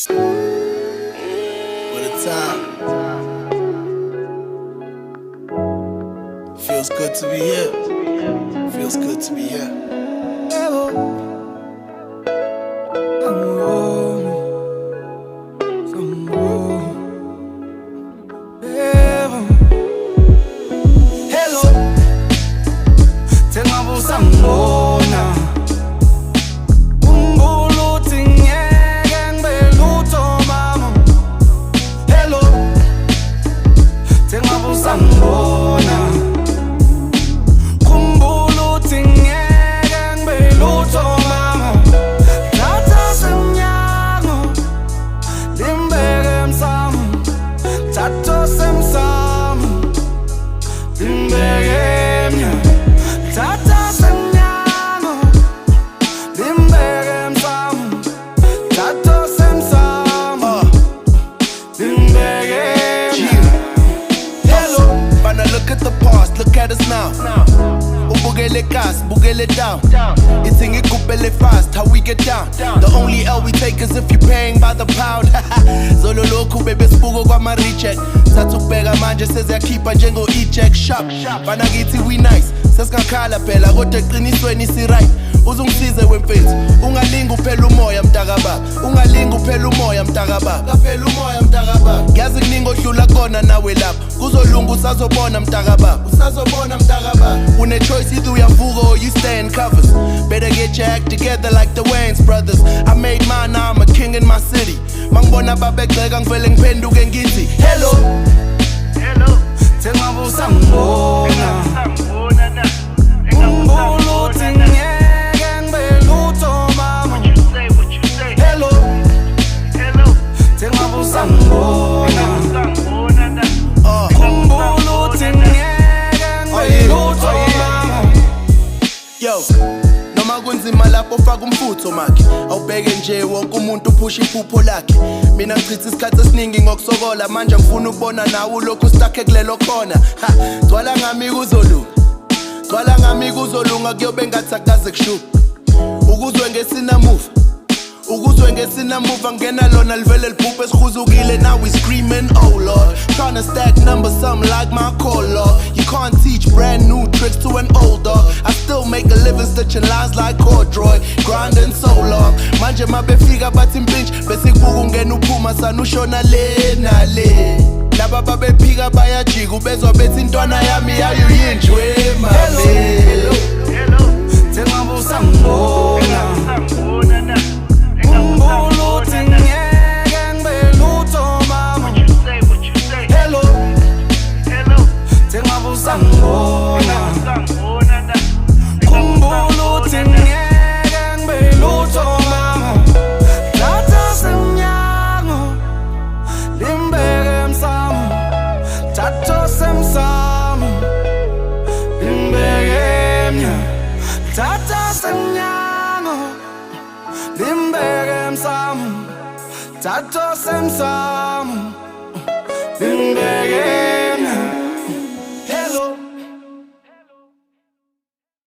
What a time. Feels good to be here. Feels good to be here. Hello, tengabusa ngibona unguluthi ngeke ngibe lutho mama. Hello, tengabusa ngibona unguluthi ngeke ngibe lutho mama. Thatha semnyango limbeke emsamo, thatha semsamo limbeke emnyango. Thatha semnyango limbeke emsamo, thatha semsamo limbeke emnyango. Hello, Bana, look at the past, look at us now. Ubukele gas, bukele down. It's in it fast, how we get down. The only L we take is if you're paying by the pound. Zolo loku baby spugo kwa ma recheck. Satukubeka manje seziyakhipha njengo e-check shop. Bana githi we nice, sesikakhala phela kodwa eqinisweni si right. Uzungisize wemfethu, ungalinga uphela umoya mntakababa. Ungalinga uphela umoya mntakababa. Kaphela umoya mntakababa. Ngiyazi kuningi odlula kona nawe lapha. Kuzolunga usazobona mntakababa. Usazobona mntakababa. Une choice either uyavuka or you stay in covers. Better get your act together like the Wayans brothers. I made mine, now I'm a king in my city. Mangibona babegxeka ngivele ngiphenduke ngithi hello. Hello, tengabusa ngibona unguluthi ngeke ngibe lutho mama. what you say? Hello, Hello, tengabusa ngibona unguluthi ngeke ngibe lutho mama. Yo, noma kunzima lapho faka umfutho makhe. Awubheke nje wonke umuntu uphusha iphupho lakhe. Mina ngichitha isikhathi esiningi ngokusokola, manje ngifuna ukubona nawe ulokhu stuck kulelo khona. Ha, gcwala ngami kuzolunga. Gcwala ngami kuzolunga kuyobe ngathi akaze kushuka. Ukuzwe ngesinamuva. Ukuzwe ngesinamuva ngena lona livele libhubhe esikhuzukile. Now we screaming oh Lord. Tryna stack numbers something like my call Lord. You can't teach brand new tricks to an old dog. I still make a living stitching lines like corduroy. Grinding so long. Manje mabefika bathi mpinch bese kubuka ungena uphuma sanushona le na le. Laba babephika bayajika ubezwa bethi intwana yami yayuyinjwe mami. hello, Tengabusa ngibona unguluthi ngeke ngibe lutho mama. what you say? Hello, Hello, tengabusa ngibona unguluthi ngeke ngibe lutho mama. Thatha semnyango limbeke emsamo, thatha semsamo limbeke emnyango. Thatha semnyango limbeke emsamo, thatha semsamo limbeke